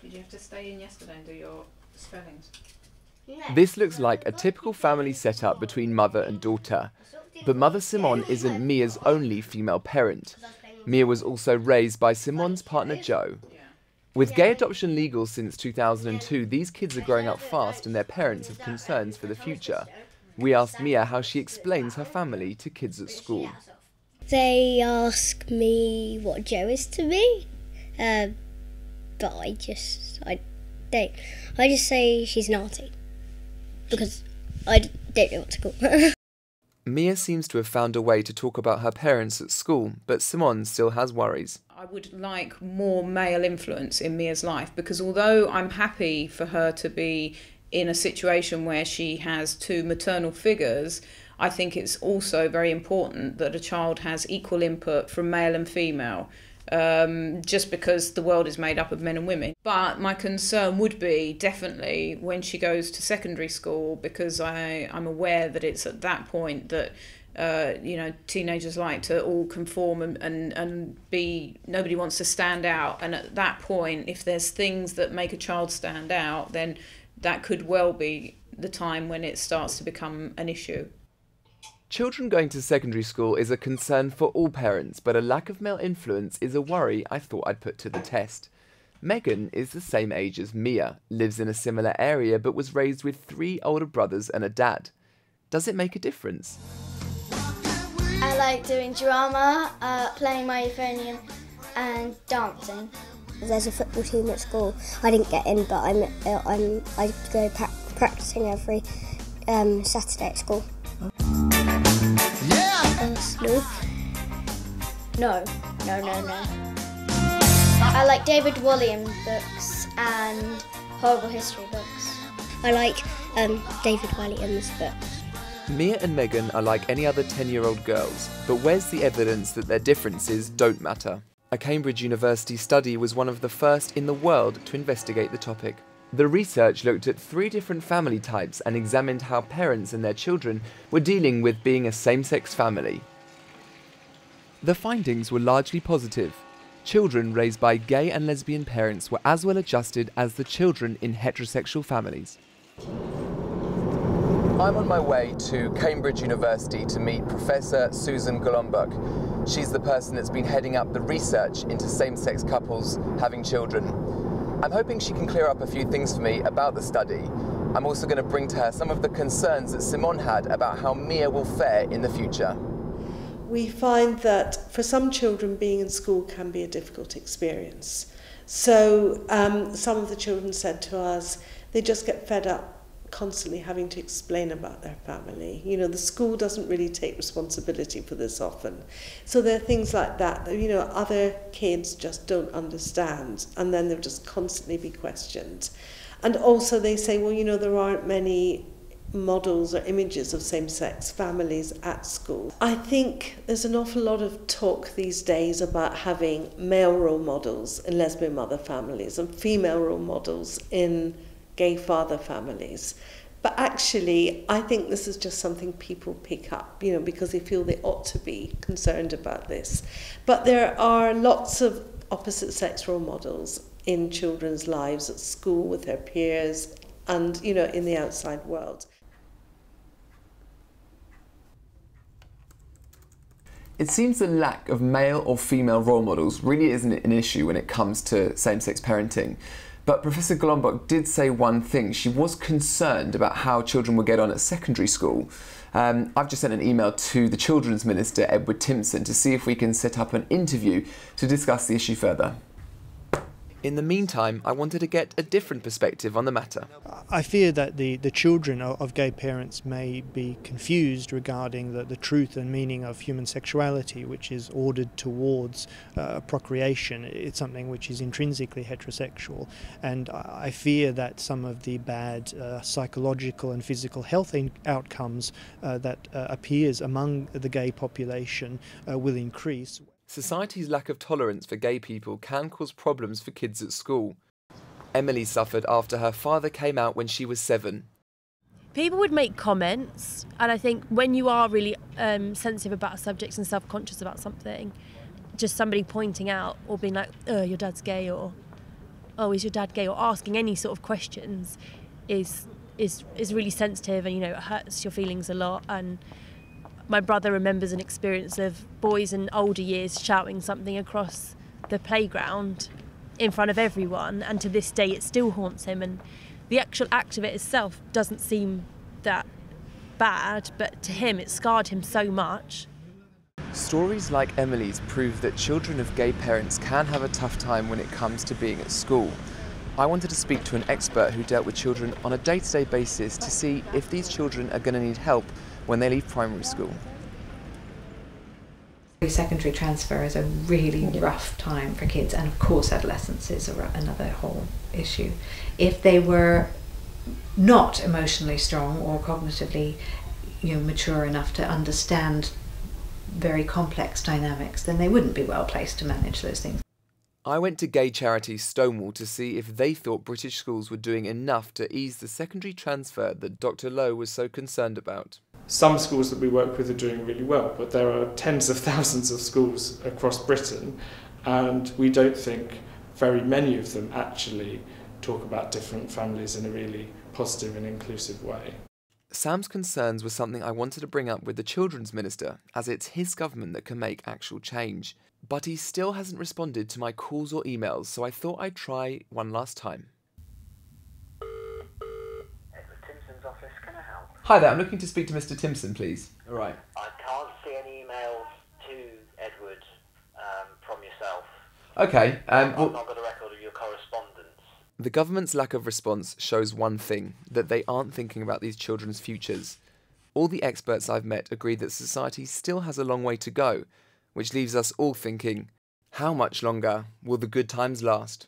Did you have to stay in yesterday and do your spellings? This looks like a typical family setup between mother and daughter. But Mother Simone isn't Mia's only female parent. Mia was also raised by Simone's partner Joe. With gay adoption legal since 2002, these kids are growing up fast and their parents have concerns for the future. We asked Mia how she explains her family to kids at school. They ask me what Joe is to me, but I just say she's naughty, because I don't know what to call her. Mia seems to have found a way to talk about her parents at school, but Simone still has worries. I would like more male influence in Mia's life, because although I'm happy for her to be in a situation where she has two maternal figures, I think it's also very important that a child has equal input from male and female, just because the world is made up of men and women. But my concern would be definitely when she goes to secondary school, because I'm aware that it's at that point that teenagers like to all conform and be, nobody wants to stand out. And at that point, if there's things that make a child stand out, then that could well be the time when it starts to become an issue. Children going to secondary school is a concern for all parents, but a lack of male influence is a worry I thought I'd put to the test. Megan is the same age as Mia, lives in a similar area, but was raised with 3 older brothers and a dad. Does it make a difference? I like doing drama, playing my euphonium and dancing. There's a football team at school. I didn't get in, but I go practicing every Saturday at school. Snoop? No. I like David Walliams books and horrible history books. I like David Walliams books. Mia and Megan are like any other 10-year-old girls, but where's the evidence that their differences don't matter? A Cambridge University study was one of the first in the world to investigate the topic. The research looked at 3 different family types and examined how parents and their children were dealing with being a same-sex family. The findings were largely positive. Children raised by gay and lesbian parents were as well adjusted as the children in heterosexual families. I'm on my way to Cambridge University to meet Professor Susan Golombek. She's the person that's been heading up the research into same-sex couples having children. I'm hoping she can clear up a few things for me about the study. I'm also going to bring to her some of the concerns that Simone had about how Mia will fare in the future. We find that for some children, being in school can be a difficult experience. So some of the children said to us, they just get fed up constantly having to explain about their family. You know, the school doesn't really take responsibility for this often. So there are things like that, other kids just don't understand, and then they'll just constantly be questioned. And also they say, well, there aren't many models or images of same-sex families at school. I think there's an awful lot of talk these days about having male role models in lesbian mother families and female role models in gay father families. But actually, I think this is just something people pick up, because they feel they ought to be concerned about this. But there are lots of opposite sex role models in children's lives at school with their peers and, in the outside world. It seems the lack of male or female role models really isn't an issue when it comes to same-sex parenting. But Professor Golombek did say one thing. She was concerned about how children would get on at secondary school. I've just sent an email to the Children's Minister, Edward Timpson, to see if we can set up an interview to discuss the issue further. In the meantime, I wanted to get a different perspective on the matter. I fear that the children of gay parents may be confused regarding the truth and meaning of human sexuality, which is ordered towards procreation. It's something which is intrinsically heterosexual, and I fear that some of the bad psychological and physical health outcomes that appears among the gay population will increase. Society's lack of tolerance for gay people can cause problems for kids at school. Emily suffered after her father came out when she was 7. People would make comments, and I think when you are really sensitive about subjects and self-conscious about something, just somebody pointing out or being like, oh, your dad's gay, or oh, is your dad gay, or asking any sort of questions is really sensitive, and, you know, it hurts your feelings a lot. And my brother remembers an experience of boys in older years shouting something across the playground in front of everyone, and to this day it still haunts him. And the actual act of it itself doesn't seem that bad, but to him it scarred him so much. Stories like Emily's prove that children of gay parents can have a tough time when it comes to being at school. I wanted to speak to an expert who dealt with children on a day-to-day basis to see if these children are going to need help when they leave primary school. Secondary transfer is a really rough time for kids, and of course adolescence is another whole issue. If they were not emotionally strong or cognitively, you know, mature enough to understand very complex dynamics, then they wouldn't be well placed to manage those things. I went to gay charity Stonewall to see if they thought British schools were doing enough to ease the secondary transfer that Dr. Lowe was so concerned about. Some schools that we work with are doing really well, but there are tens of thousands of schools across Britain, and we don't think very many of them actually talk about different families in a really positive and inclusive way. Sam's concerns were something I wanted to bring up with the Children's Minister, as it's his government that can make actual change. But he still hasn't responded to my calls or emails, so I thought I'd try one last time. Edward Timpson's office, can I help? Hi there, I'm looking to speak to Mr. Timpson, please. All right. I can't see any emails to Edward from yourself. Okay. I've not got a record of your correspondence. The government's lack of response shows one thing, that they aren't thinking about these children's futures. All the experts I've met agree that society still has a long way to go, which leaves us all thinking, how much longer will the good times last?